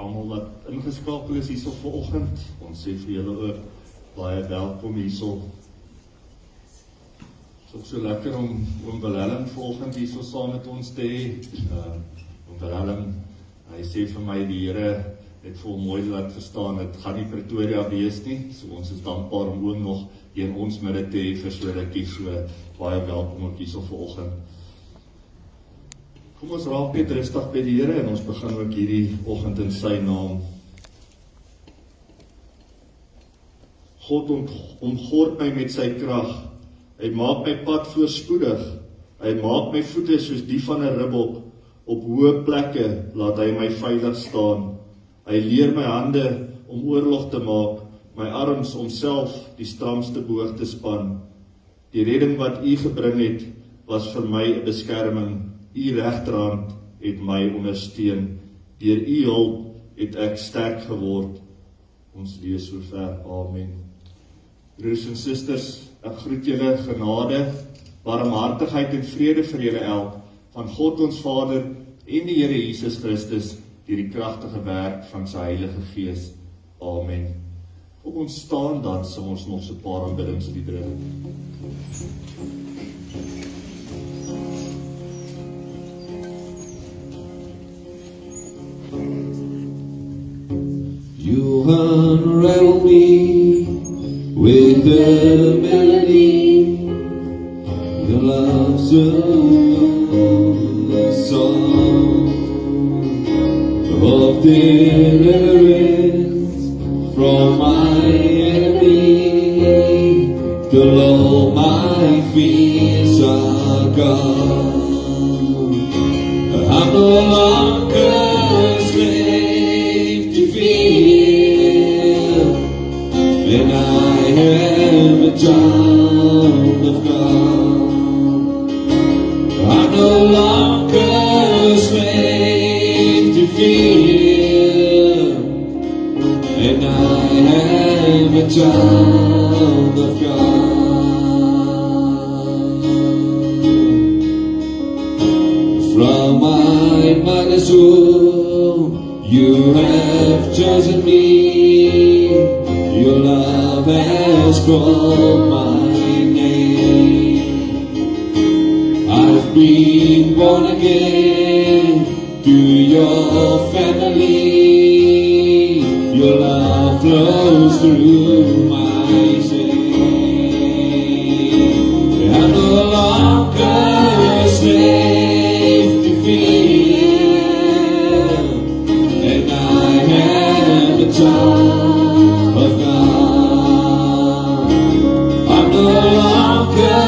almal wat ingeskakel is hierso vanoggend. Ons sê vir julle ook baie welkom hierso. Het is ook so lekker om Willem vanoggend hierso saam met ons te hê. Willem, hy sê vir my die Here het vol mooi laat verstaan, het gaan nie Pretoria wees nie, so ons is dankbaar om ook nog hier in ons midde te hê vir so rukkie, so baie welkom ook hierso vanoggend. Kom ons raak net rustig by die Here en ons begin ook hierdie oggend in sy naam. God omgord my met sy krag. Hy maak my pad voorspoedig. Hy maak my voete soos die van 'n ribbok. Op hoë plekke laat hy my veilig staan. Hy leer my hande om oorlog te maak, my arms om self die stramste boog te span. Die redding wat U gebring het, was vir my 'n beskerming. U regterhand het my ondersteun. Deur U hulp het ek sterk geword. Ons lees sover. Amen. Broers en susters, ek groet julle genade, barmhartigheid en vrede vir julle elk, van God ons Vader en die Here Jesus Christus, deur die kragtige werk van sy Heilige Gees. Amen. Kom ons staan dan, sing ons nog so 'n paar aanbiddingsliedere. You unravel me with the melody, the love's a song of deliverance from my enemy, till all my fears are gone. I'm no longer a slave to fear, and I am a child of God. I'm no longer a slave to fear, and I am a child of God. From my mother's womb, you have chosen me. Your love has called my name. I've been born again to your family. Your love flows through my veins. I'm no longer a slave to fear, and I am a child of God. I'm no longer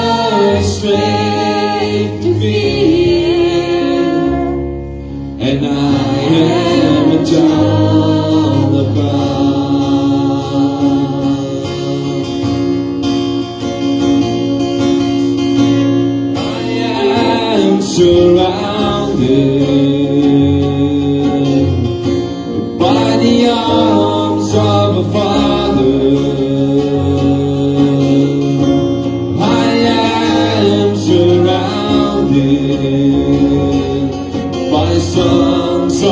a slave to fear, and I am a child of God. I am surrounded by the arms of a Father. I am surrounded by sons of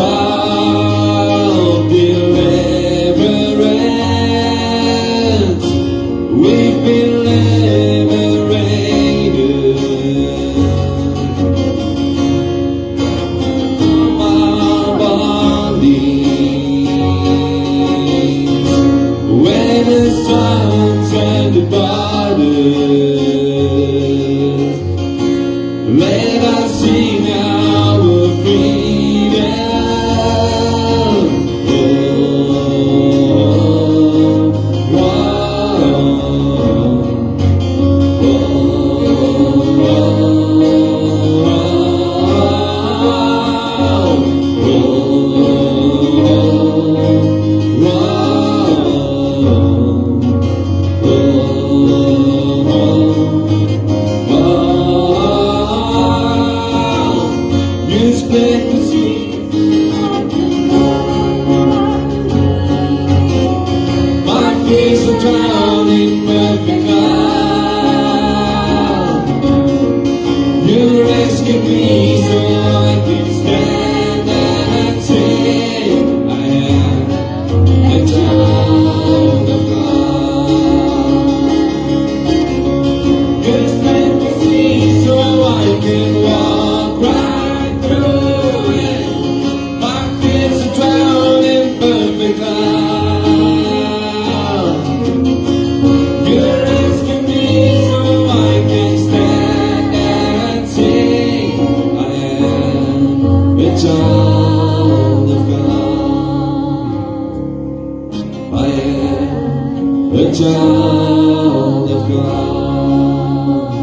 child of God.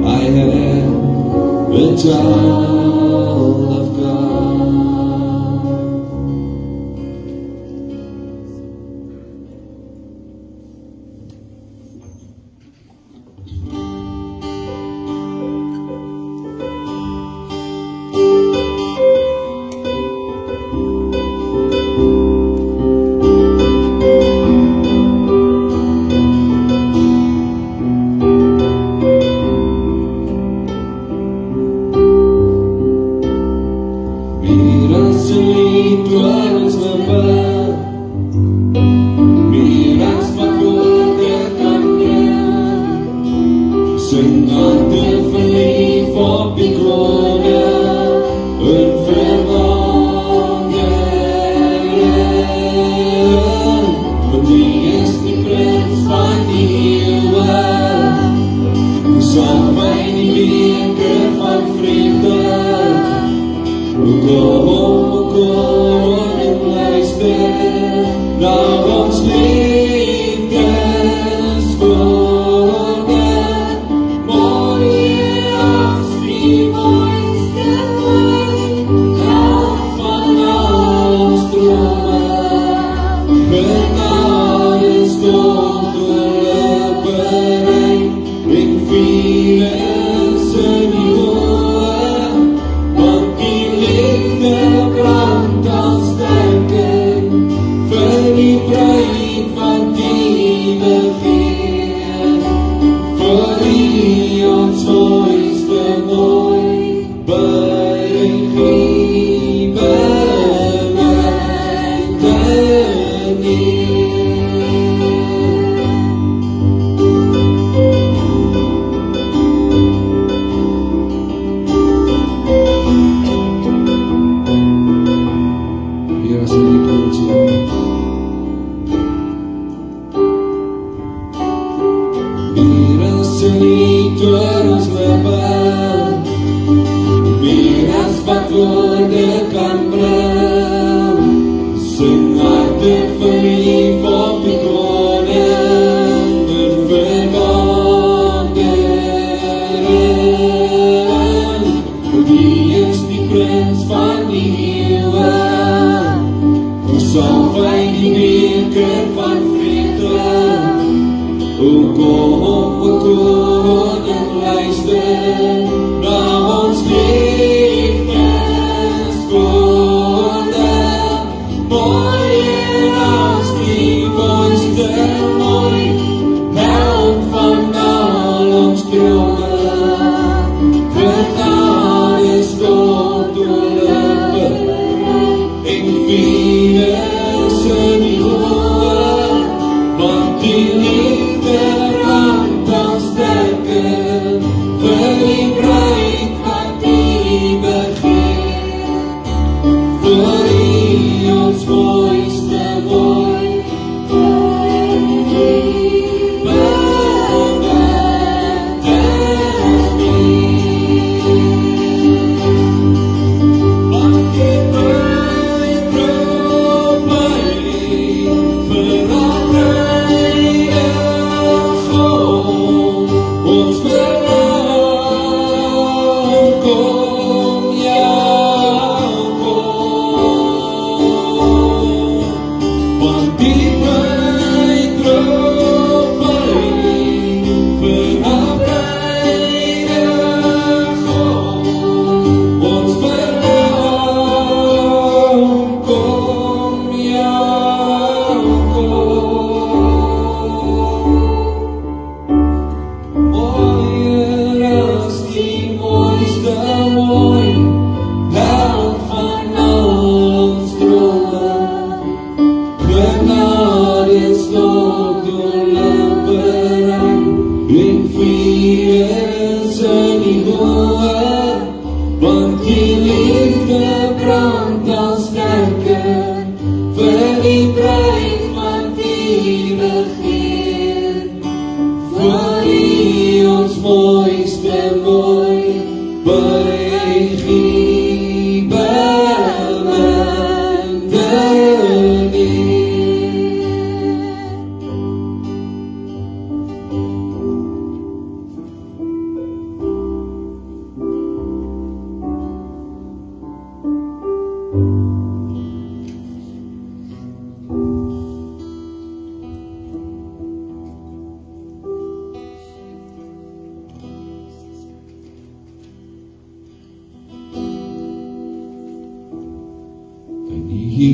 I am a child of God.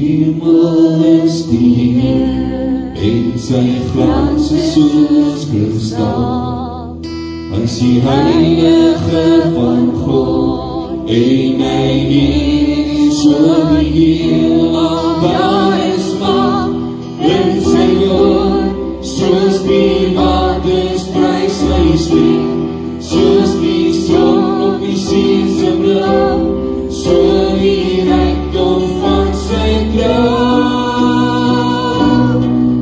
hemel is die, en sy glans is soos kristal. Hy is die heilige van God, en hy is so heel, daar is mag in sy woord, soos die waters prys sy stem, soos die son op die see se blou, so die rijkdom van sy kracht.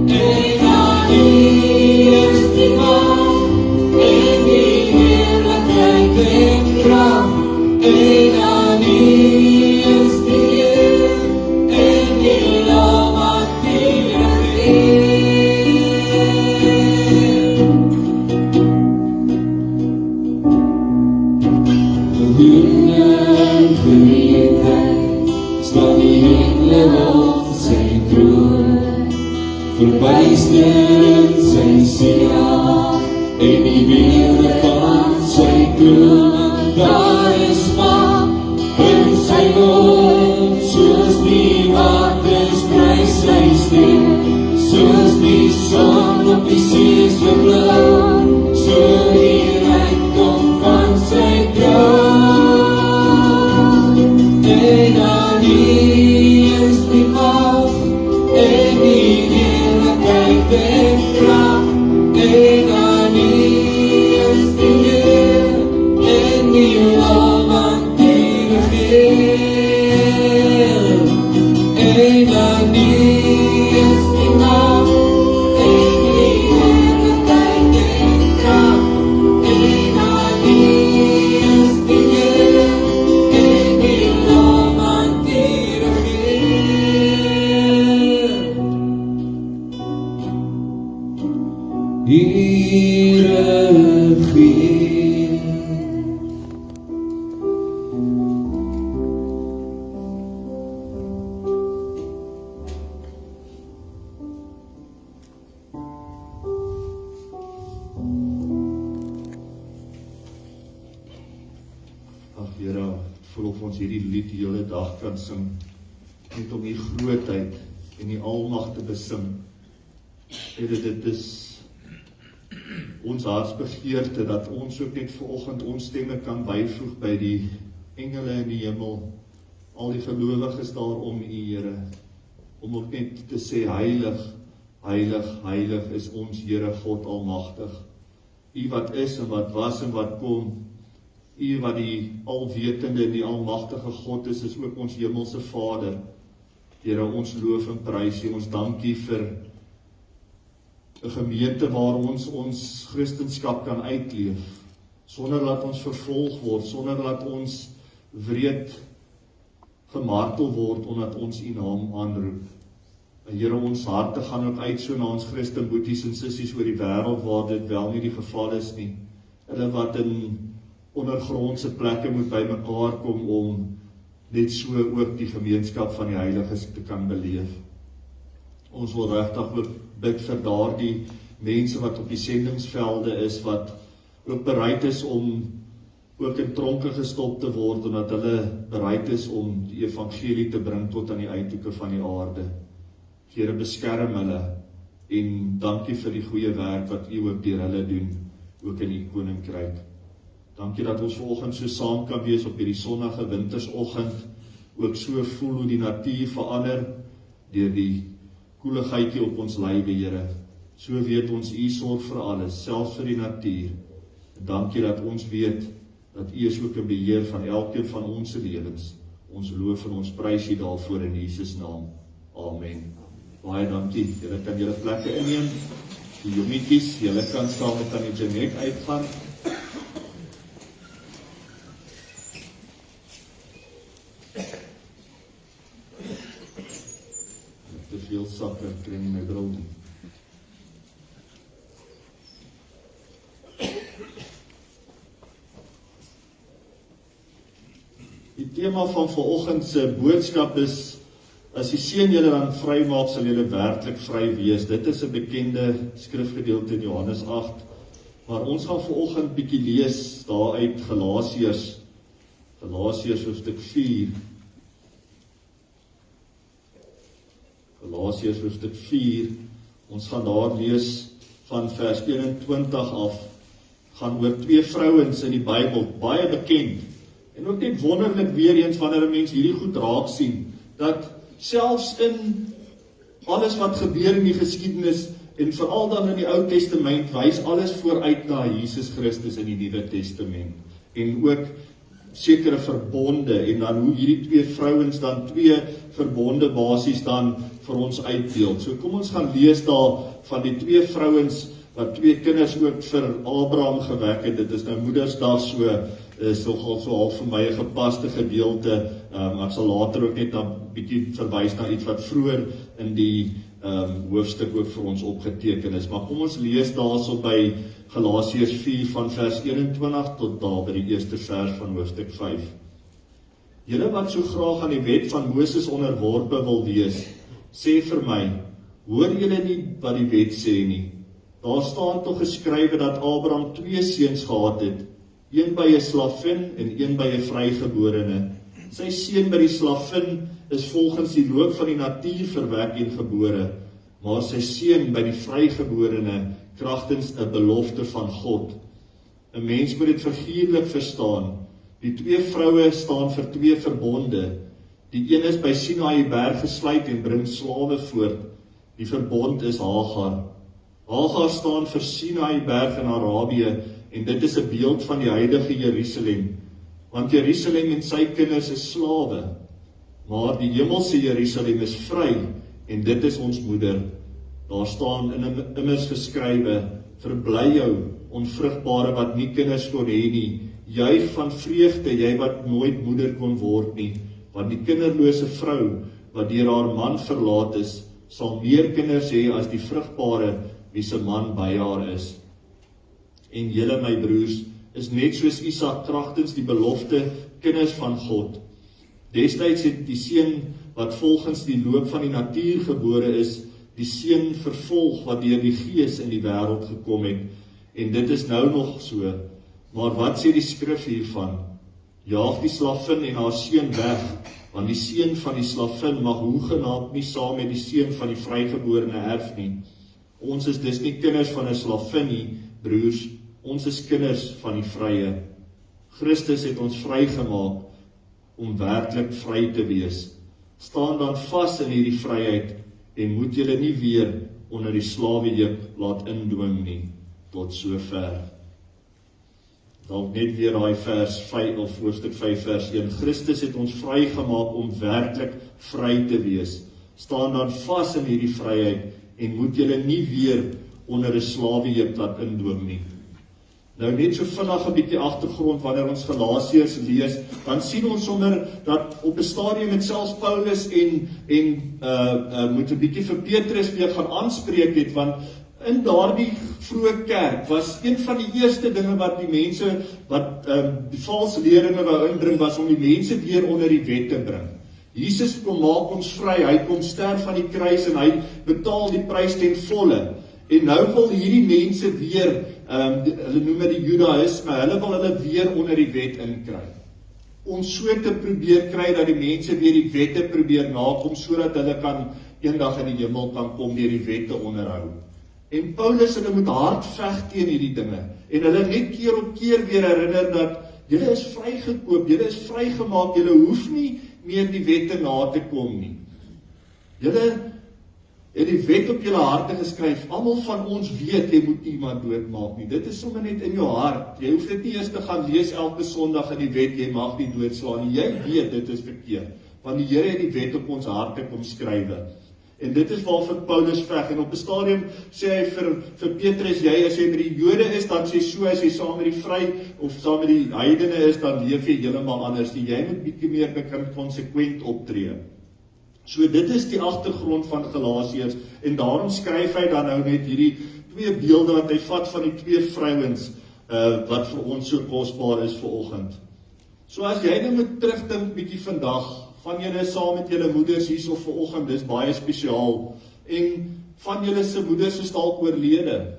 En aan die is die macht, en die heerlijkheid en kracht, en aan die is die eer, en die lof wat die regeer. Staan die engele op sy troon, verbuisterend sy sieraad, en die weelde van sy kroon. Daar is mag in sy woord, soos die waters prys sy stem, soos die son op die see se blou, so die rijkdom van sy kracht. En aan die is die macht, en die heerlijkheid en kracht, en aan die is die eer, en die lof aan die regeer. En aan die is die macht, en die heerlijkheid en kracht, en aan die is die eer, en die lof aan die regeer. Die regeer. Ag Here, voel of ons hierdie lied die hele dag kan sing, net om die grootheid en die almag te besing. Here, dit is ons hartsbegeerte, dat ons ook net vanoggend ons stemme kan byvoeg by die engele in die hemel, al die gelowiges daarom U, Here, om ook net te sê, heilig, heilig, heilig is ons Here God almagtig. U wat is en wat was en wat kom, U wat die alwetende en die almagtige God is ook ons hemelse Vader. Here, ons loof en prys U, ons dankie vir 'n gemeente waar ons Christenskap kan uitleef, sonder dat ons vervolg word, sonder dat ons wreed gemartel word, omdat ons U naam aanroep. Here, ons harte gaan ook uit so na ons Christenboeties en sissies oor die wêreld waar dit wel nie die geval is nie. Hulle wat in ondergrondse plekke moet by mekaar kom om net so ook die gemeenskap van die heiliges te kan beleef. Ons wil regtig ook bid vir daardie mense wat op die sendingsvelde is, wat ook bereid is om ook in tronke gestop te word, omdat hulle bereid is om die evangelie te bring tot aan die uithoeke van die aarde. Here, beskerm hulle en dankie vir die goeie werk wat U ook deur hulle doen, ook in U koninkryk. Dankie dat ons vanoggend so saam kan wees op hierdie sonnige wintersoggend, ook so voel hoe die natuur verander deur die koeligheidjie op ons lywe, Here. So weet ons U sorg vir alles, selfs vir die natuur. Dankie dat ons weet dat U is ook in beheer van elkeen van ons lewens. Ons loof en ons prys U daarvoor in Jesus naam. Amen. Baie dankie. Julle kan julle plekke inneem. Die jongetjies, julle kan saam met Tannie Janet uitgaan. Te veel sakke, kry nie my bril nie. Die tema van vanoggend se boodskap is, as die seun julle dan vry maak, sal julle werklik vry wees. Dit is 'n bekende skrifgedeelte in Johannes 8, maar ons gaan vanoggend bietjie lees daar uit Galasiërs hoofstuk 4. Galasiërs hoofstuk 4, ons gaan daar lees van vers 21 af, gaan oor 2 vrouens in die Bybel, baie bekend, en ook net wonderlik weer eens, wanneer 'n mens hierdie goed raak sien, dat selfs in alles wat gebeur in die geskiedenis, en veral dan in die Ou Testament, wys alles vooruit na Jesus Christus in die Nuwe Testament, en ook sekere verbonde, en dan hoe hierdie 2 vrouens dan 2 verbonde basies dan vir ons uitdeel. So kom ons gaan lees daar van die 2 vrouens, wat 2 kinders ook vir Abraham gewek het. Dit is nou Moedersdag, so is nogal so half vir my 'n gepaste gedeelte. Ek sal later ook net 'n bietjie verwys na iets wat vroeër in die hoofstuk ook vir ons opgeteken is. Maar kom ons lees daarso by Galasiërs 4 van vers 21 tot daar by die eerste vers van hoofstuk 5. Julle wat so graag aan die wet van Moses onderworpe wil wees, sê vir my, hoor julle nie wat die wet sê nie? Daar staan tog geskrywe dat Abraham 2 seuns gehad het, een by 'n slavin en een by 'n vrygeborene. Sy seun by die slavin is volgens die loop van die natuur verwek en gebore, maar sy seun by die vrygeborene kragtens 'n belofte van God. 'n Mens moet dit figuurlik verstaan. Die 2 vroue staan vir 2 verbonde. Die een is by Sinaï berg gesluit en bring slawe voort. Die verbond is Hagar. Hagar staan vir Sinaï berg in Arabië, en dit is 'n beeld van die huidige Jerusalem, want Jerusalem en sy kinders is slawe, maar die hemelse Jerusalem is vry, en dit is ons moeder. Daar staan immers geskrywe, verbly jou, onvrugbare wat nie kinders kon hê nie, juig van vreugde, jy wat nooit moeder kon word nie, want die kinderlose vrou, wat deur haar man verlaat is, sal meer kinders hê as die vrugbare, wie se man by haar is. En julle, my broers, is net soos Isak kragtens die belofte kinders van God. Destyds het die seun wat volgens die loop van die natuur gebore is, die seun vervolg wat deur die Gees in die wêreld gekom het, en dit is nou nog so. Maar wat sê die skrif hiervan? Jaag die slavin en haar seun weg, want die seun van die slavin mag hoegenaamd nie saam met die seun van die vrygeborene erf nie. Ons is dus nie kinders van 'n slavin nie, broers, ons is kinders van die vrye. Christus het ons vrygemaak om werklik vry te wees. Staan dan vas in hierdie vryheid en moet julle nie weer onder die slawejuk laat indwing nie. Tot sover. Dan net weer daai vers 5 of hoofstuk 5 vers 1. Christus het ons vrygemaak om werklik vry te wees. Staan dan vas in hierdie vryheid en moet julle nie weer onder 'n slawejuk laat indwing nie. Nou net so vinnig 'n bietjie agtergrond wanneer ons Galasiërs lees, dan sien ons sommer dat op 'n stadium met selfs Paulus moet 'n bietjie vir Petrus weer gaan aanspreek het, want in daardie vroeë kerk was een van die eerste dinge wat die mense, wat die valse leringe wou inbring, was om die mense weer onder die wet te bring. Jesus kom maak ons vry, hy kom sterf aan die kruis en hy betaal die prys ten volle. En nou wil hierdie mense weer, hulle noem dit die Judaïsme, hulle wil hulle weer onder die wet inkry. Om so te probeer kry dat die mense weer die wette probeer nakom, sodat hulle kan eendag in die hemel kan kom deur die wette onderhou. En Paulus hulle moet hard veg teen hierdie dinge. En hulle net keer op keer weer herinner dat julle is vrygekoop, julle is vrygemaak, julle hoef nie meer die wette na te kom nie. Julle het die wet op julle harte geskryf. Almal van ons weet jy moet iemand doodmaak nie. Dit is sommer net in jou hart. Jy hoef dit nie eers te gaan lees elke Sondag in die wet, jy mag nie doodslaan nie. Jy weet dit is verkeerd. Want die Here het die wet op ons harte kom skrywe. En dit is waarvoor Paulus veg. En op 'n stadium sê hy vir Petrus, jy as jy met die Jode is, dan sê so, as jy saam met die vry of saam met die heidene is, dan leef jy heeltemal anders. Jy moet bietjie meer konsekwent optree. So dit is die agtergrond van Galasiërs, en daarom skryf hy dan nou net hierdie 2 beelde wat hy vat van die 2 vrouens, wat vir ons so kosbaar is vanoggend. So as jy nou moet terugdink bietjie vandag, van julle saam met julle moeders hierso vanoggend, dis baie spesiaal, en van julle se moeders is dalk oorlede,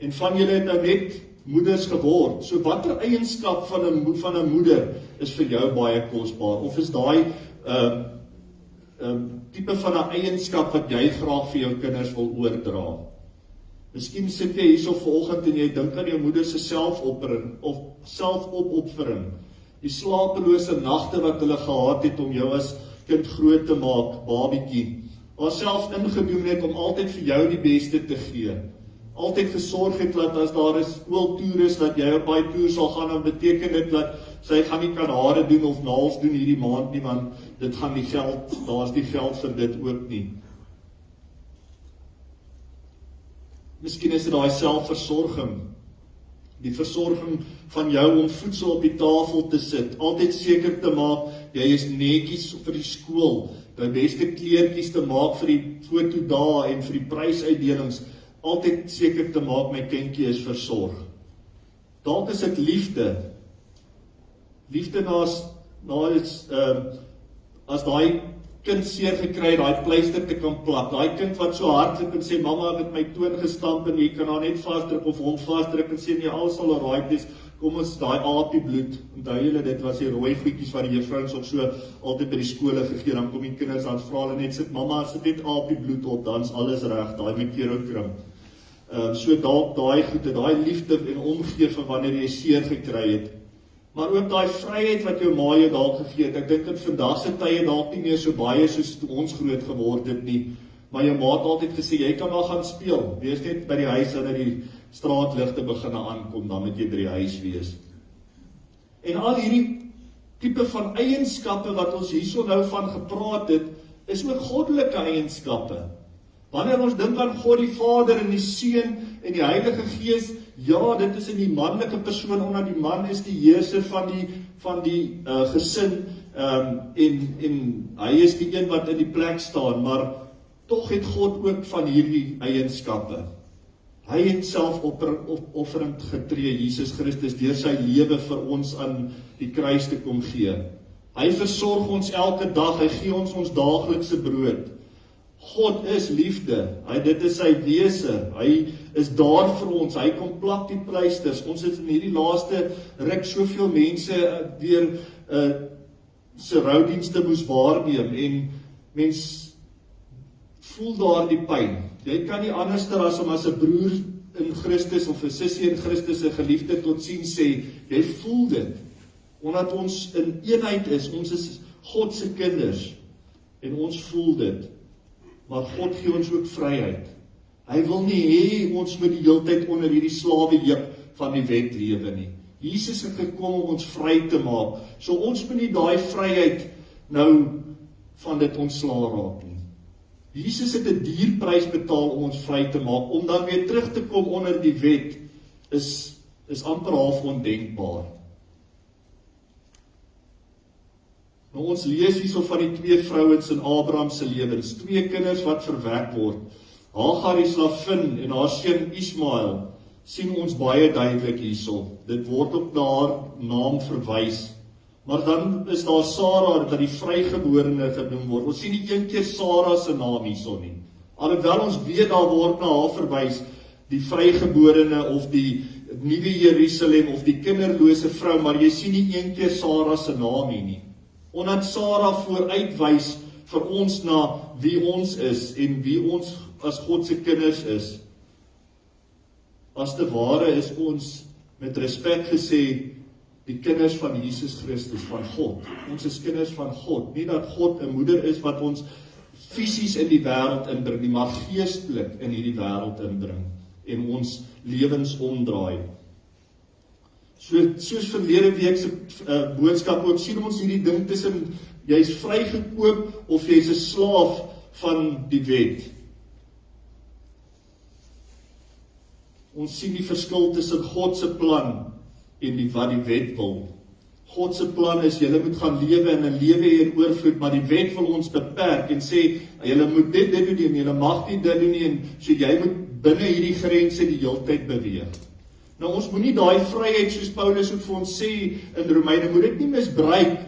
en van julle het nou net moeders geword. So watter eienskap van 'n moeder is vir jou baie kosbaar, of is daai tipe van 'n eienskap wat jy graag vir jou kinders wil oordra? Miskien sit jy hierso vanoggend en jy dink aan jou moeder se selfopoffering, die slapelose nagte wat hulle gehad het om jou as kind groot te maak, babietjie, haarself ingedoen het om altyd vir jou die beste te gee, altyd gesorg het dat as daar 'n skooltoer is, dat jy op daai toer sal gaan, dan beteken dit dat sy gaan nie kan hare doen of naels doen hierdie maand nie, want dit gaan die geld, daar is die geld vir dit ook nie. Miskien is dit daai selfversorging, die versorging van jou om voedsel op die tafel te sit, altyd seker te maak, jy is netjies vir die skool, die beste kleertjies te maak vir die fotodae en vir die prysuitdelings, altyd seker te maak my kindjie is versorg. Dalk is dit liefde. Liefde as daai kind seer gekry, daai pleister te kan plak, daai kind wat so hartlik en sê, mamma het my toon gestamp en jy kan haar net vasdruk of hom vasdruk en sê, nee, alles sal alright is, kom ons daai apiebloed, onthou julle, dit was die rooi goedjies wat die juffrouens ook so altyd by die skole gegee, dan kom die kinders, dan vra hulle net, sit mamma, sit net apiebloed op, dan is alles reg, daai mekerokring. So dalk daai goede, daai liefde en omgee van wanneer jy seer gekry het, maar ook daai vryheid wat jou ma jou dalk gegee het. Ek dink in vandag se tye dalk nie meer so baie soos toe ons groot geword het nie, maar jou ma het altyd gesê, jy kan maar gaan speel, wees net by die huis wanneer die straatligte begin aankom, dan moet jy by die huis wees. En al hierdie tipe van eienskappe wat ons hierso nou van gepraat het, is ook goddelike eienskappe. Wanneer ons dink aan God die Vader en die Seun en die Heilige Gees, ja, dit is in die manlike persoon, omdat die man is die heerser van die gesin, en hy is die een wat in die plek staan, maar tog het God ook van hierdie eienskappe. Hy het self opofferend getree, Jesus Christus, deur sy lewe vir ons aan die kruis te kom gee. Hy versorg ons elke dag, hy gee ons daaglikse brood. God is liefde, dit is sy wese, hy is daar vir ons, hy kom plak die pleisters, ons het in hierdie laaste ruk soveel mense deur se roudienste moes waarneem, en mens voel daar die pyn. Jy kan nie anderster as om as 'n broer in Christus of 'n sussie in Christus 'n geliefde tot sien sê, jy voel dit, omdat ons in eenheid is, ons is God se kinders, en ons voel dit. Maar God gee ons ook vryheid. Hy wil nie hê ons moet die hele tyd onder hierdie slawejuk van die wet lewe nie. Jesus het gekom om ons vry te maak. So ons moet nie daai vryheid nou van dit ontslaa raak nie. Jesus het 'n dierprys betaal om ons vry te maak, om dan weer terug te kom onder die wet, is amper half ondenkbaar. Nou ons lees hierso van die 2 vrouens in Abraham se lewens, 2 kinders wat verwek word. Hagar die slavin en haar seun Ismael, sien ons baie duidelik hierso. Dit word op na haar naam verwys. Maar dan is daar Sara wat die vrygeborene genoem word. Ons sien nie een keer Sara se naam hierso nie. Alhoewel ons weet daar word na haar verwys, die vrygeborene of die nuwe Jerusalem of die kinderlose vrou, maar jy sien nie een keer Sara se naam hier nie. Omdat Sara vooruitwys vir ons na wie ons is en wie ons as God se kinders is. As te ware is ons met respek gesê die kinders van Jesus Christus, van God. Ons is kinders van God. Nie dat God 'n moeder is wat ons fisies in die wêreld inbring nie, maar geestelik in hierdie wêreld inbring en ons lewens omdraai. Soos verlede week se boodskap ook, sien ons hierdie ding tussen jy's vrygekoop of jy's 'n slaaf van die wet. Ons sien die verskil tussen God se plan en wat die wet wil. God se plan is, julle moet gaan lewe in 'n lewe in oorvloed, maar die wet wil ons beperk en sê, julle moet dit doen en julle mag nie dit doen nie, en so jy moet binne hierdie grense die heeltyd beweeg. Nou ons moet nie daai vryheid, soos Paulus ook vir ons sê in Romeine, moet dit nie misbruik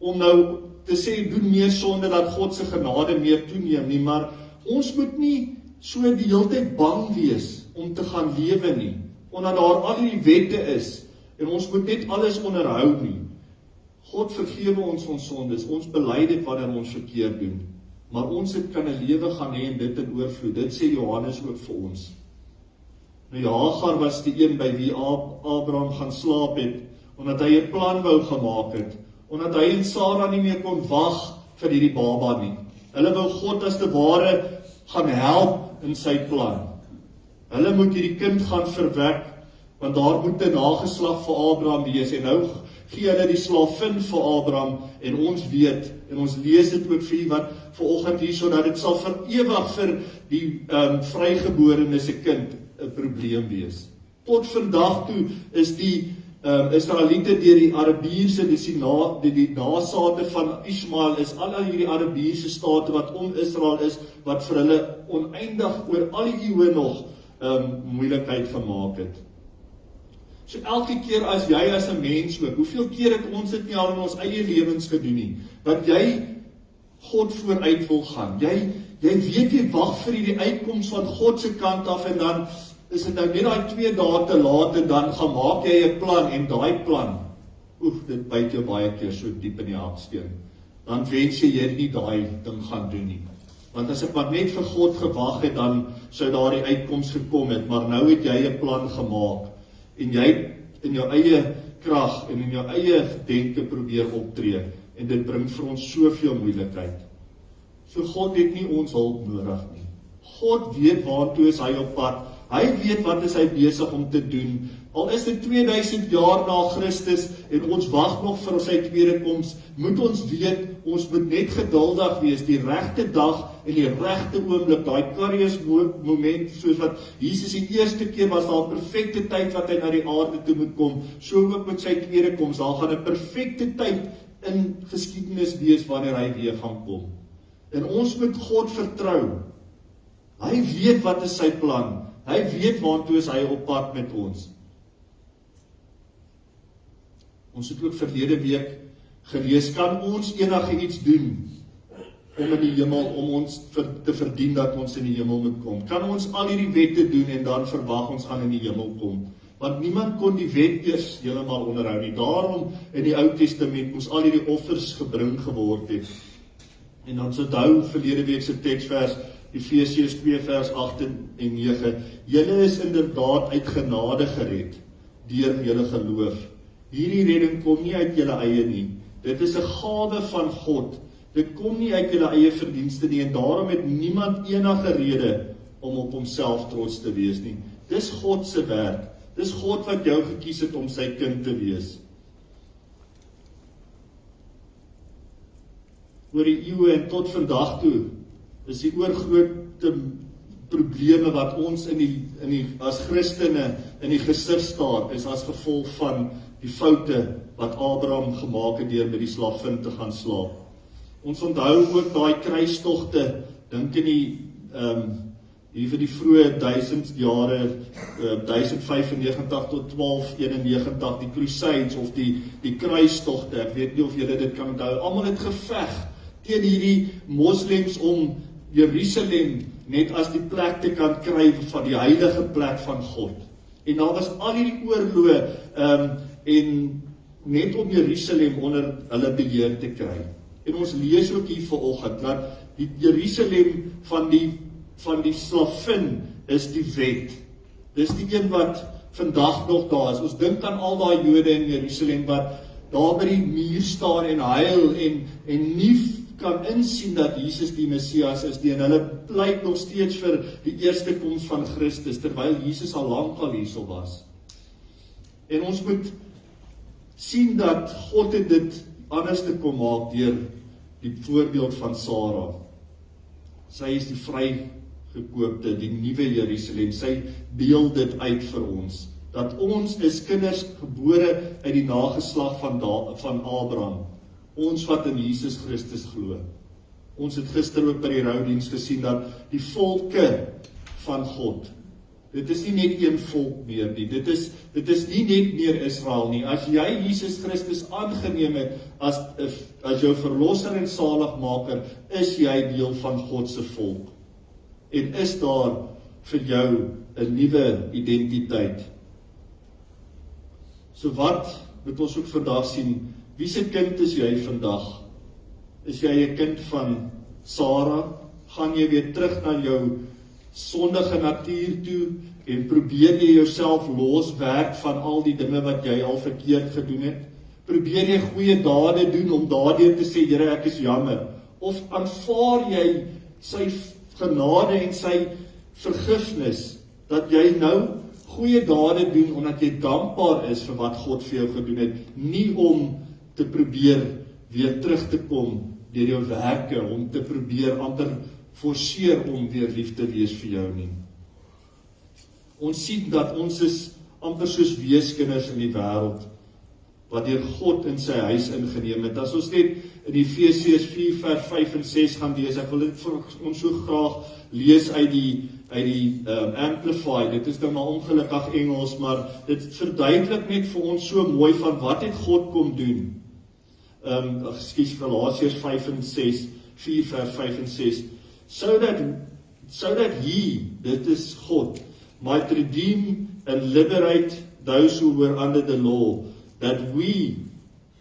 om nou te sê, doen meer sonde dat God se genade meer toeneem nie, maar ons moet nie so die heeltyd bang wees om te gaan lewe nie, omdat daar al die wette is, en ons moet net alles onderhou nie. God vergewe ons sondes, ons bely dit wanneer ons verkeerd doen. Maar ons kan 'n lewe gaan hê en dit in oorvloed. Dit sê Johannes ook vir ons. Nou Hagar was die een by wie Abraham gaan slaap het, omdat hy 'n plan wou gemaak het, omdat hy en Sara nie meer kon wag vir hierdie baba nie. Hulle wou God as te ware gaan help in sy plan. Hulle moet hierdie kind gaan verwek, want daar moet 'n nageslag vir Abraham wees, en nou gee hulle die slavin vir Abraham, en ons weet, en ons lees dit ook vir wat vanoggend hier, sodat dit sal vir ewig vir die vrygeborene se kind 'n probleem wees. Tot vandag toe is die Israeliete deur die Arabiese, dis die nasate van Ismael, is al hierdie Arabiese state wat om Israel is, wat vir hulle oneindig oor al die eeue nog moeilikheid gemaak het. So elke keer as jy as 'n mens ook, hoeveel keer het ons dit nie al in ons eie lewens gedoen nie, dat jy God vooruit wil gaan. Jy weet jy wag vir die uitkoms van God se kant af, en dan is dit nou net daai 2 dae te laat, en dan gaan maak jy 'n plan, en daai plan, dit byt jou baie keer so diep in die haksteen. Dan wens jy nie daai ding gaan doen nie. Want as ek maar net vir God gewag het, dan sou daar die uitkoms gekom het, maar nou het jy 'n plan gemaak, en jy in jou eie krag en in jou eie denke probeer optree, en dit bring vir ons soveel moeilikheid. So God het nie ons hulp nodig nie. God weet waartoe is hy op pad. Hy weet wat is hy besig om te doen. Al is dit 2000 jaar na Christus en ons wag nog vir sy tweede koms, moet ons weet, ons moet net geduldig wees, die regte dag en die regte oomblik, daai Kairos moment, soos wat Jesus die eerste keer was, daar 'n perfekte tyd wat hy na die aarde toe moet kom, so ook met sy tweede koms, daar gaan 'n perfekte tyd in geskiedenis wees wanneer hy weer gaan kom. En ons moet God vertrou. Hy weet wat is sy plan. Hy weet waartoe is hy op pad met ons. Ons het ook verlede week gelees, kan ons enige iets doen om in die hemel, om ons te verdien dat ons in die hemel moet kom? Kan ons al hierdie wette doen en dan verwag ons gaan in die hemel kom? Want niemand kon die wet eers heeltemal onderhou nie. Daarom in die Ou Testament moes al hierdie offers gebring geword het. En dan onthou verlede week se teksvers, Efesiërs 2 vers 8 en 9. Julle is inderdaad uit genade gered deur julle geloof. Hierdie redding kom nie uit julle eie nie. Dit is 'n gawe van God. Dit kom nie uit julle eie verdienste nie, en daarom het niemand enige rede om op homself trots te wees nie. Dis God se werk. Dis God wat jou gekies het om sy kind te wees. Oor die eeue en tot vandag toe is die oorgrootste probleme wat ons as Christene in die gesig staar, is as gevolg van die foute wat Abraham gemaak het deur met die slavin te gaan slaap. Ons onthou ook daai kruistogte, dink in hier vir die vroeë 1000 jare, 1095 tot 1291, die Crusades of die kruistogte, ek weet nie of julle dit kan onthou, almal het geveg teen hierdie moslems om Jerusalem net as die plek te kan kry van die heilige plek van God. En daar was al hierdie oorloë en net om Jerusalem onder hulle beheer te kry. En ons lees ook hier vanoggend dat die Jerusalem van die slavin is die wet. Dis die een wat vandag nog daar is. Ons dink aan al daai Jode in Jerusalem wat daar by die muur staan en huil en nie kan insien dat Jesus die Messias is nie, en hulle pleit nog steeds vir die eerste koms van Christus, terwyl Jesus al lank hierso was. En ons moet sien dat God het dit anders te kom maak deur die voorbeeld van Sara. Sy is die vrygekoopte, die nuwe Jerusalem. Sy beeld dit uit vir ons, dat ons is kinders gebore uit die nageslag van Abraham. Ons wat in Jesus Christus glo. Ons het gister ook by die roudiens gesien dat die volke van God, dit is nie net een volk meer nie, dit is nie net meer Israel nie. As jy Jesus Christus aangeneem het as jou verlosser en saligmaker, is jy deel van God se volk. En is daar vir jou 'n nuwe identiteit. So wat moet ons ook vandag sien, Wie se kind is jy vandag? Is jy 'n kind van Sarah? Gaan jy weer terug na jou sondige natuur toe en probeer jy jouself loswerk van al die dinge wat jy al verkeerd gedoen het? Probeer jy goeie dade doen om daardeur te sê, Here, ek is jammer? Of aanvaar jy sy genade en sy vergifnis, dat jy nou goeie dade doen, omdat jy dankbaar is vir wat God vir jou gedoen het, nie om te probeer weer terug te kom deur jou werke, om te probeer ander forceer om weer lief te wees vir jou nie. Ons sien dat ons is amper soos weeskinders in die wêreld, wat deur God in sy huis ingeneem het. As ons net in Efesiërs 4 vers 5 en 6 gaan lees, ek wil dit vir ons so graag lees uit die Amplify. Dit is nou maar ongelukkig Engels, maar dit verduidelik net vir ons so mooi van wat het God kom doen. Galasiërs 5 en 6, 4 vers 5 en 6. So that he, dit is God, might redeem and liberate those who were under the law, that we,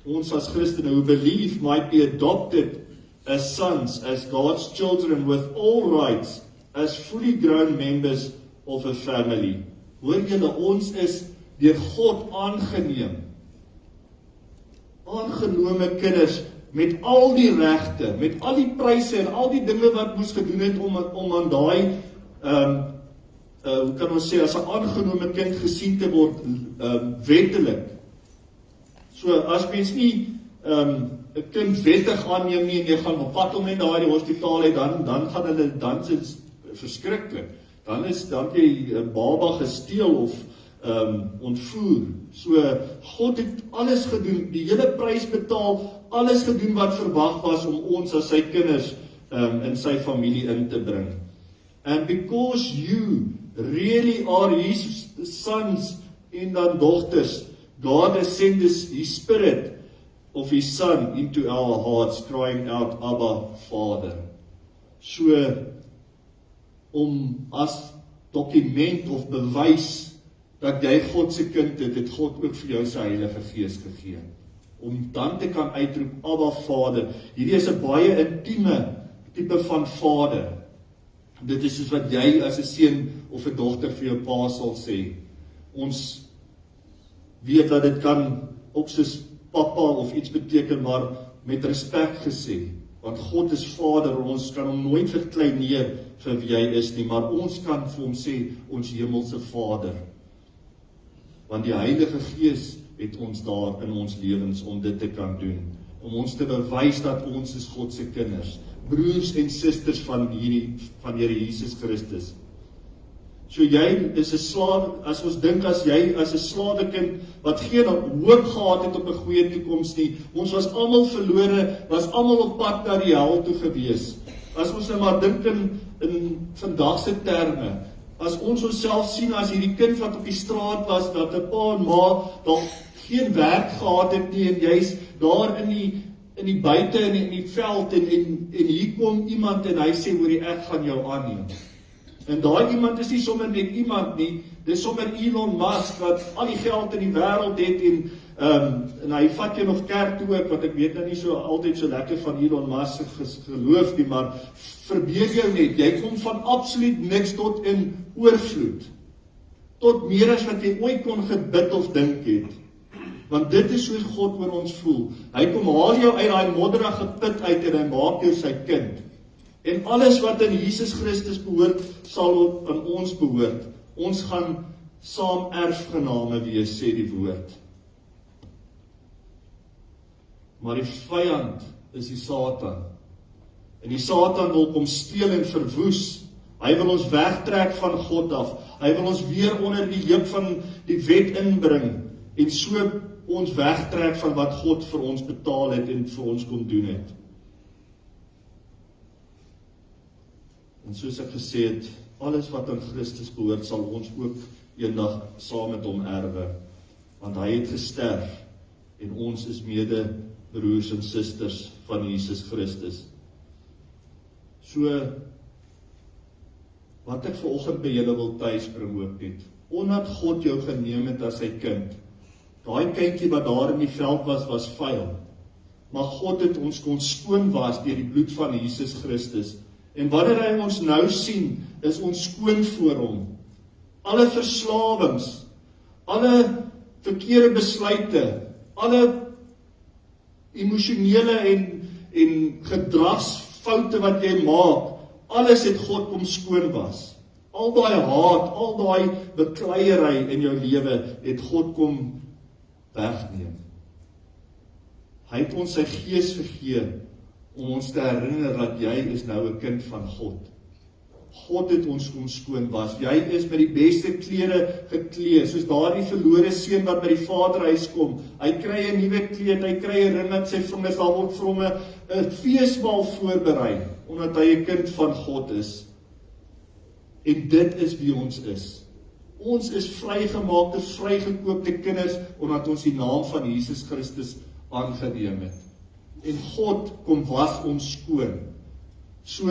ons as Christene who believe, might be adopted as sons, as God's children, with all rights, as fully grown members of a family. Hoor julle, ons is deur God aangeneem. Aangenome kinders, met al die regte, met al die pryse en al die dinge wat moes gedoen het om aan daai, hoe kan ons sê, as 'n aangenome kind gesien te word, wettelik. So, as mens nie 'n kind wettig aanneem nie, en jy gaan op pad om net daar die hospitaal het, dan gaan hulle, dan is dit verskriklik. Dan jy 'n baba gesteel of ontvoer. So, God het alles gedoen, die hele prys betaal, alles gedoen wat verwag was om ons as sy kinders in sy familie in te bring. And because you really are his sons and daughters, God has sent his spirit of his son into our hearts, crying out, Abba, Father. So, om as dokument of bewys dat jy God se kind het God ook vir jou sy Heilige Gees gegee. Om dan te kan uitroep, Abba Vader. Hierdie is 'n baie intieme tipe van Vader. Dit is soos wat jy as 'n seun of 'n dogter vir jou pa sal sê. Ons weet dat dit kan ook soos papa of iets beteken, maar met respek gesê. Want God is Vader, en ons kan hom nooit verkleineer vir wie hy is nie, maar ons kan vir hom sê, ons hemelse Vader. Want die Heilige Gees het ons daar in ons lewens om dit te kan doen. Om ons te bewys dat ons is God se kinders. Broers en susters van Here Jesus Christus. So jy is 'n slaaf, as ons dink as jy as 'n slawekind wat geen hoop gehad het op 'n goeie toekoms nie. Ons was almal verlore, was almal op pad na die hel toe gewees. As ons nou maar dink in vandag se terme, as ons onsself sien as hierdie kind wat op die straat was, dat 'n pa en ma dalk geen werk gehad het nie, en jy's daar in die buite in die veld, en hier kom iemand en hy sê, hoor, ek gaan jou aanneem. En daai iemand is nie sommer net iemand nie, dis sommer Elon Musk, wat al die geld in die wêreld het, en hy vat jou nog kerk toe ook, wat ek weet nou nie so altyd so lekker van Elon Musk geloof nie, maar verbeel jou net, jy kom van absoluut niks tot in oorvloed, tot meer as wat jy ooit kon gebid of dink het. Want dit is hoe God oor ons voel. Hy kom haal jou uit daai modderige put uit en hy maak jou sy kind. En alles wat in Jesus Christus behoort, sal aan ons behoort. Ons gaan saam erfgename wees, sê die woord. Maar die vyand is die Satan. En die Satan wil kom steel en verwoes. Hy wil ons wegtrek van God af. Hy wil ons weer onder die juk van die wet inbring. En so ons wegtrek van wat God vir ons betaal het en vir ons kon doen het. En soos ek gesê het, alles wat aan Christus behoort, sal ons ook eendag saam met hom erwe. Want hy het gesterf, en ons is mede broers en susters van Jesus Christus. So, wat ek vanoggend by julle wil tuisbring ook net, omdat God jou geneem het as sy kind, daai kindjie wat daar in die veld was vuil. maar God het ons kon skoon was deur die bloed van Jesus Christus. En wanneer hy ons nou sien, is ons skoon voor hom. Alle verslawings, alle verkeerde besluite, alle emosionele en gedragsfoute wat jy maak, alles het God kom skoon was. Al daai haat, al daai bekleierery in jou lewe, het God kom wegneem. Hy het ons sy gees gegee, om ons te herinner dat jy is nou 'n kind van God. God het ons kom skoon was. Jy is met die beste klere gekleed, soos daardie verlore seun wat by die vaderhuis kom. Hy kry 'n nuwe kleed, hy kry 'n ring aan sy vingers, daar word vir hom 'n feesmaal voorberei, omdat hy 'n kind van God is. En dit is wie ons is. Ons is vrygemaakte, vrygekoopte kinders, omdat ons die naam van Jesus Christus aangeneem het. En God kom was ons skoon. So,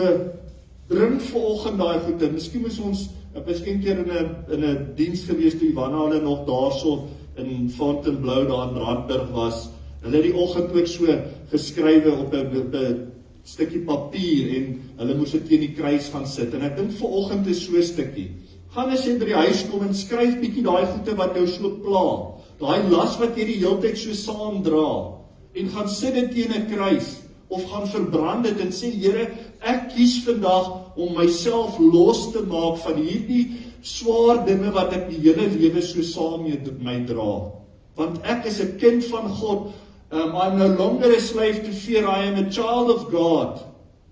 bring vanoggend daai goede. Miskien moes ons, ek was een keer in 'n diens gewees toe Ivana hulle nog daarso in Fontainebleau daar in Randburg was. Hulle het die oggend ook so geskrywe op 'n stukkie papier en hulle moes dit teen die kruis gaan sit. En ek dink vanoggend is so 'n stukkie. Gaan as jy by die huis kom en skryf bietjie daai goede wat jou so pla. Daai las wat jy die hele tyd so saam dra. En gaan sit dit teen 'n kruis. Of gaan verbrand dit en sê, Here, ek kies vandag om myself los te maak van hierdie swaar dinge wat ek die hele lewe so saam met my dra. Want ek is 'n kind van God. I'm no longer a slave to fear, I am a child of God.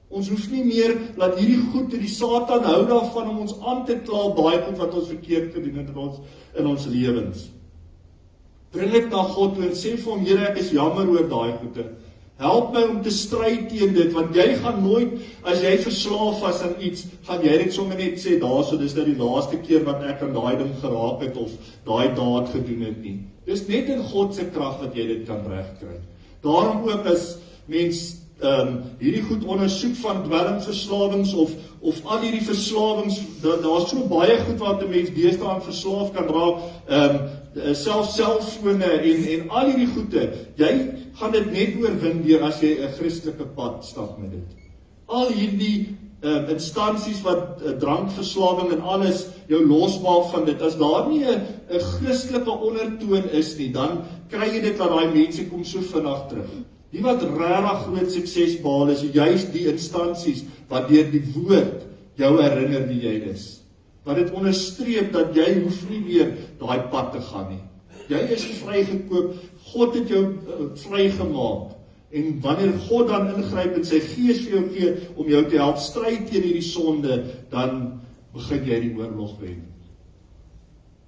Ons hoef nie meer dat hierdie goed, die Satan hou daarvan om ons aan te kla, baie goed wat ons verkeerd gedoen het in ons lewens. Bring dit na God toe en sê vir hom, Here, ek is jammer oor daai goede. Help my om te stry teen dit, want jy gaan nooit, as jy verslaaf was aan iets, gaan jy dit sommer net sê, daarso, dis nou die laaste keer wat ek aan daai ding geraak het, of daai daad gedoen het nie. Dis net in God se krag wat jy dit kan regkry. Daarom ook as mens hierdie goed ondersoek van dwelmverslawings of al hierdie verslawings, daar's so baie goed wat 'n mens deesdae aan verslaaf kan raak, selfs selfone en al hierdie goede, jy gaan dit net oorwin deur as jy 'n Christelike pad stap met dit. Al hierdie instansies wat drankverslawing en alles jou losmaak van dit, as daar nie 'n Christelike ondertoon is nie, dan kry jy dit dat daai mense kom so vinnig terug. Die wat regtig groot sukses behaal is juist die instansies wat deur die woord jou herinner wie jy is. Wat dit onderstreep dat jy hoef nie weer daai pad te gaan nie. Jy is vrygekoop, God het jou vrygemaak. En wanneer God dan ingryp en sy gees vir jou gee om jou te help stry teen hierdie sonde, dan begin jy die oorlog wen.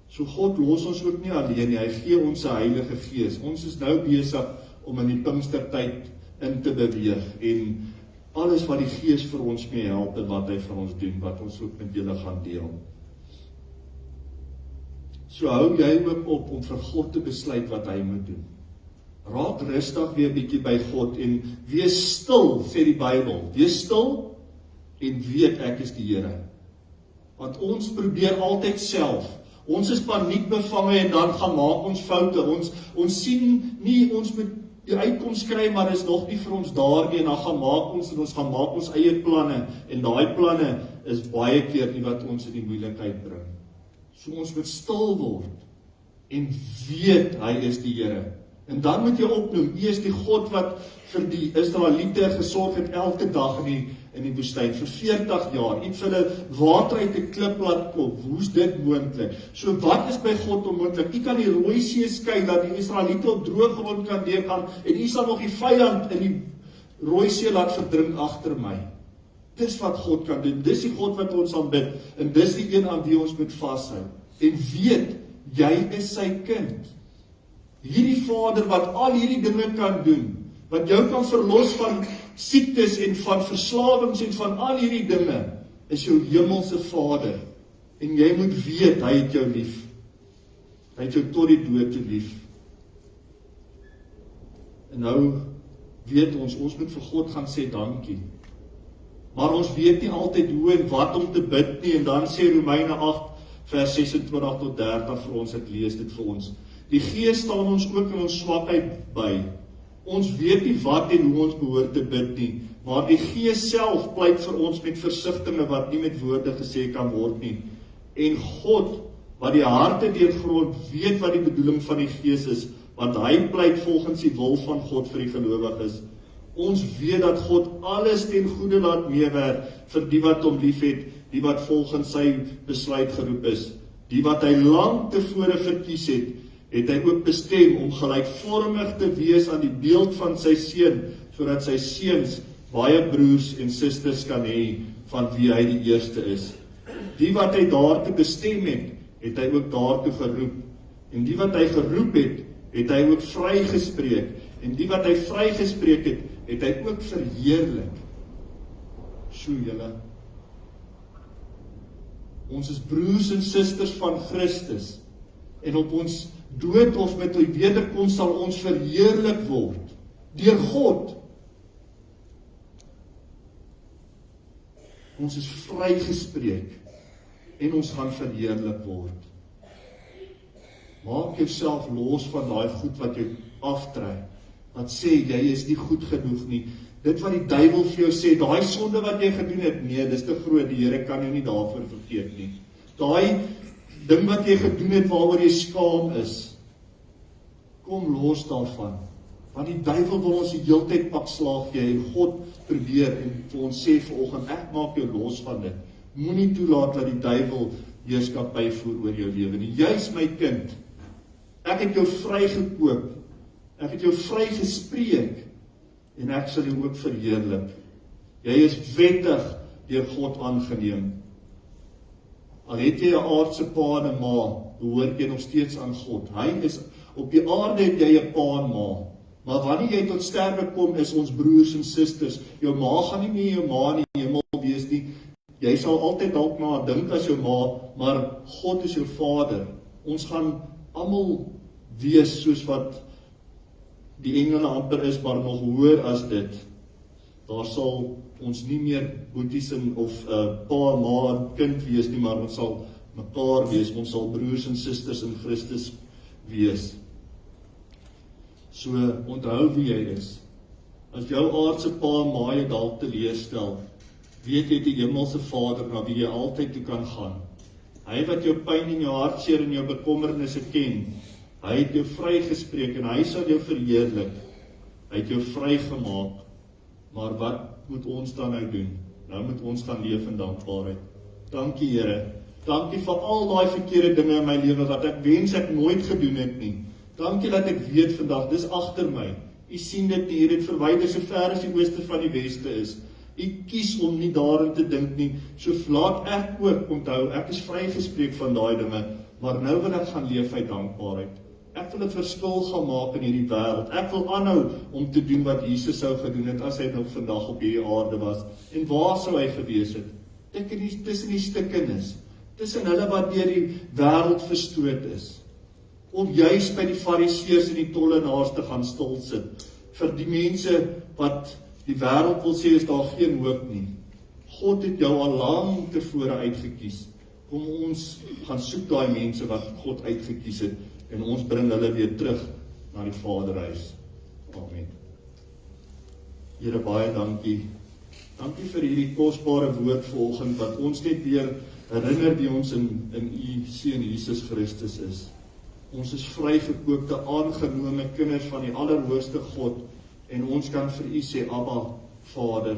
So God los ons ook nie alleen nie, hy gee ons sy Heilige Gees. Ons is nou besig om in die Pinkstertyd in te beweeg en alles wat die Gees vir ons mee help en wat hy vir ons doen, wat ons ook met julle gaan deel. So hou jy ook op om vir God te besluit wat hy moet doen. Raak rustig weer bietjie by God en wees stil, sê die Bybel. Wees stil en weet ek is die Here. Want ons probeer altyd self. Ons is paniekbevange en dan gaan maak ons foute. Ons sien nie ons moet die uitkoms kry, maar is nog nie vir ons daar nie, en dan gaan maak ons eie planne, en daai planne is baie keer nie wat ons in die moeilikheid bring. So ons moet stil word, en weet hy is die Here. En dan moet jy opnoem, hy is die God wat vir die Israeliete gesorg het elke dag in die woestyn, vir 40 jaar, en vir hulle water uit 'n klip laat kom. Hoe's dit moontlik? So wat is by God onmoontlik? Jy kan die Rooi See skei, dat die Israeliete op droë grond kan deurgaan, en jy sal nog die vyand in die Rooi See laat verdrink agter my. Dis wat God kan doen, dis die God wat ons aanbid, en dis die een aan wie ons moet vashou. En weet, jy is sy kind. Hierdie Vader wat al hierdie dinge kan doen, wat jou kan verlos van siektes en van verslawings en van al hierdie dinge, is jou hemelse Vader. En jy moet weet, hy het jou lief. Hy het jou tot die dood te lief. En nou weet ons moet vir God gaan sê dankie. Maar ons weet nie altyd hoe en wat om te bid nie, en dan sê Romeine 8, vers 26 tot 30 vir ons, ek lees dit vir ons. Die Gees staan ons ook in ons swakheid by. Ons weet nie wat en hoe ons behoort te bid nie, maar die Gees self pleit vir ons met versigtinge wat nie met woorde gesê kan word nie. En God, wat die harte deurgrond, weet wat die bedoeling van die Gees is, want hy pleit volgens die wil van God vir die gelowiges. Ons weet dat God alles ten goeie laat meewerk vir die wat hom liefhet, die wat volgens sy besluit geroep is. Die wat hy lang tevore verkies het, het hy ook bestem om gelykvormig te wees aan die beeld van sy seun, sodat sy seuns baie broers en susters kan hê, van wie hy die eerste is. Die wat hy daartoe bestem het, het hy ook daartoe geroep. En die wat hy geroep het, het hy ook vrygespreek. En die wat hy vrygespreek het, het hy ook verheerlik. Sjoe, julle. Ons is broers en susters van Christus. En op ons dood of met die wederkoms sal ons verheerlik word. Deur God. Ons is vrygespreek. En ons gaan verheerlik word. Maak jouself los van daai goed wat jou aftrek. Wat sê, jy is nie goed genoeg nie. Dit wat die duiwel vir jou sê, daai sonde wat jy gedoen het, nee, dis te groot, die Here kan jou nie daarvoor vergeet nie. Daai ding wat jy gedoen het, waaroor jy skaam is, kom los daarvan. Want die duiwel wil ons die hele tyd pak slaag gee, en God probeer, en vir ons sê vanoggend, ek maak jou los van dit. Moenie toelaat dat die duiwel heerskappy voer oor jou lewe nie. Jy's my kind, ek het jou vrygekoop, ek het jou vrygespreek, en ek sal jou ook verheerlik. Jy is wettig deur God aangeneem. Al het jy 'n aardse pa en 'n ma, behoort jy nog steeds aan God. Hy is, op die aarde het jy 'n pa en ma, maar wanneer jy tot sterwe kom, is ons broers en susters. Jou ma gaan nie meer jou ma in die hemel wees nie. Jy sal altyd dalk na dink as jou ma, maar God is jou vader. Ons gaan almal wees soos wat die engele amper is, maar nog hoër as dit. Daar sal ons nie meer boeties of pa, ma en kind wees nie, maar ons sal mekaar wees, ons sal broers en susters in Christus wees. So, onthou wie jy is. As jou aardse pa en ma jy dalk teleurstel, weet jy die hemelse Vader na wie jy altyd toe kan gaan. Hy wat jou pyn en jou hartseer en jou bekommernisse ken, hy het jou vrygespreek en hy sal jou verheerlik. Hy het jou vrygemaak. Maar wat moet ons dan nou doen? Nou moet ons gaan leef in dankbaarheid. Dankie Here. Dankie vir al daai verkeerde dinge in my lewe wat ek wens ek nooit gedoen het nie. Dankie dat ek weet vandag, dis agter my. U sien dit nie, het verwyder so ver as die ooste van die weste is. U kies om nie daarin te dink nie. So laat ek ook onthou, ek is vrygespreek van daai dinge, maar nou wil ek gaan leef uit dankbaarheid. Ek wil 'n verskil gaan maak in hierdie wêreld. Ek wil aanhou om te doen wat Jesus sou gedoen het as hy nog vandag op hierdie aarde was. En waar sou hy gewees het? Tussen die stikkenis, tussen hulle wat deur die wêreld verstoot is. Om juis by die fariseërs en die tollenaars te gaan stil sit. Vir die mense wat die wêreld wil sê is daar geen hoop nie. God het jou al lank tevore uitgekies. Kom ons gaan soek daai mense wat God uitgekies het. En ons bring hulle weer terug na die Vaderhuis. Amen. Here, baie dankie. Dankie vir hierdie kosbare woord vanoggend, wat ons net weer herinner wie ons in u Seun Jesus Christus is. Ons is vrygekoopte, aangenome kinders van die Allerhoogste God, en ons kan vir u sê, Abba, Vader.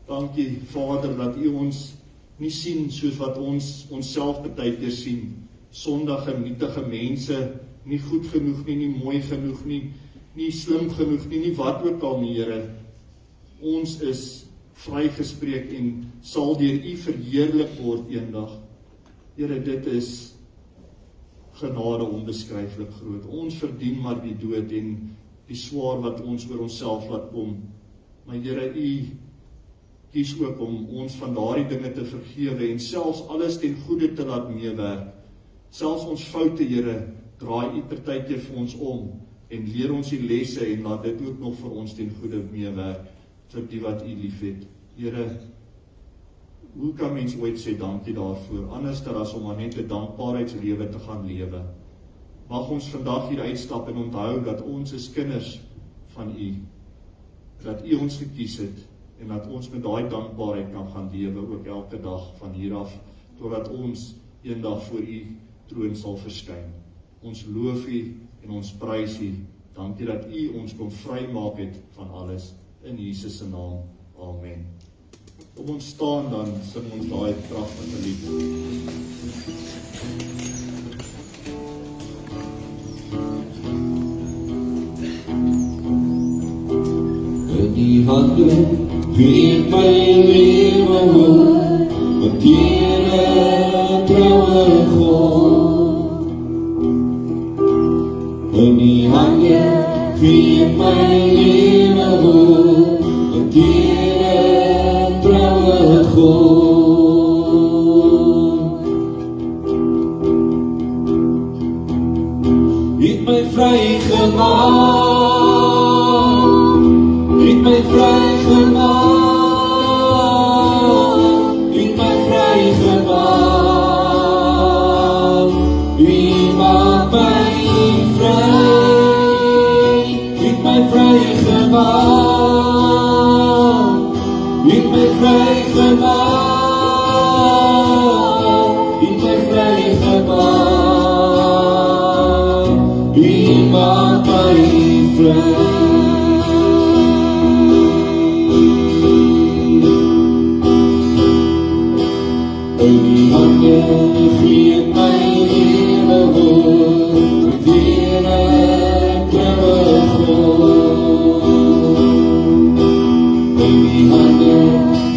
Dankie, Vader, dat u ons nie sien soos wat ons onsself baie keer sien. Sondige, nietige mense, nie goed genoeg nie, nie mooi genoeg nie, nie slim genoeg nie, nie wat ook al nie, Here. Ons is vrygespreek en sal deur u verheerlik word eendag. Here, dit is genade onbeskryflik groot. Ons verdien maar die dood en die swaar wat ons oor onsself laat kom. Maar Here, u kies ook om ons van daardie dinge te vergewe en selfs alles ten goeie te laat meewerk. Selfs ons foute, Here, draai u partykeer vir ons om en leer ons die lesse en laat dit ook nog vir ons ten goeie meewerk vir die wat u liefhet. Here, hoe kan mens ooit sê dankie daarvoor, anders as om net 'n dankbaarheidslewe te gaan lewe? Mag ons vandag hier uitstap en onthou dat ons is kinders van U, dat U ons gekies het, en dat ons met daai dankbaarheid kan gaan lewe, ook elke dag van hier af, totdat ons eendag voor U troon sal verskyn. Ons loof U en ons prys U. Dankie dat U ons kon vrymaak het van alles, in Jesus se naam. Amen. Kom ons staan dan, sing ons daai pragtige lied. In die hande gee my lewe hoop, want Here troue God. In die hande gee my lewe hoop, want Here troue God. Het my vrygemaak, het my vrygemaak, het my vrygemaak. U maak my vry, het my vrygemaak, het my vrygemaak, het my vrygemaak. U maak my vry. In die hande gee my lewe hoop, Here troue God. In die hande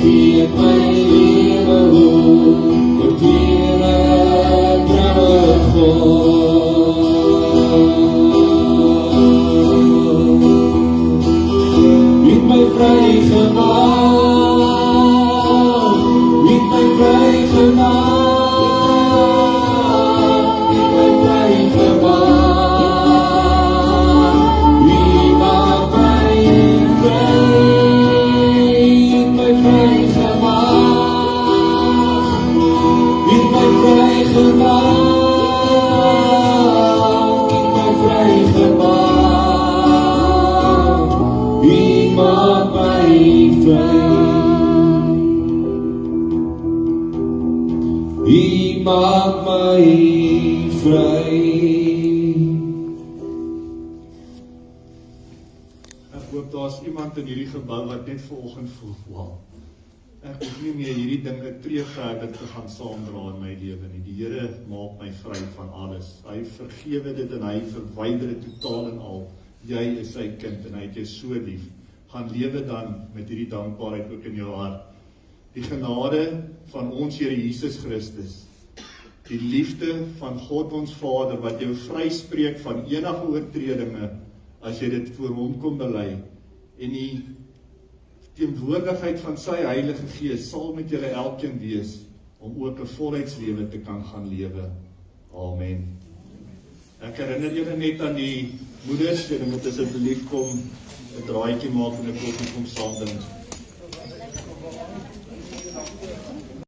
gee my lewe hoop, Here troue God. Het my vrygemaak, het my vrygemaak, het my vrygemaak. U maak my vry, het my vrygemaak, het my vrygemaak, het my vrygemaak. U maak my vry. U maak my vry. Ek hoop daar's iemand in hierdie gebou wat net vanoggend voel, wow, ek hoef nie meer hierdie dinge tree verder te gaan saamdra in my lewe nie. Die Here maak my vry van alles. Hy vergewe dit en hy verwyder dit totaal en al. Jy is sy kind en hy het jou so lief. Gaan lewe dan met hierdie dankbaarheid ook in jou hart. Die genade van ons Here Jesus Christus, die liefde van God ons Vader, wat jou vryspreek van enige oortredinge, as jy dit voor hom kom bely, en die teenwoordigheid van sy Heilige Gees sal met julle elkeen wees, om ook 'n volheidslewe te kan gaan lewe. Amen. Ek herinner julle net aan die moeders, julle moet asseblief kom 'n draaitjie maak en 'n koffie kom saam drink.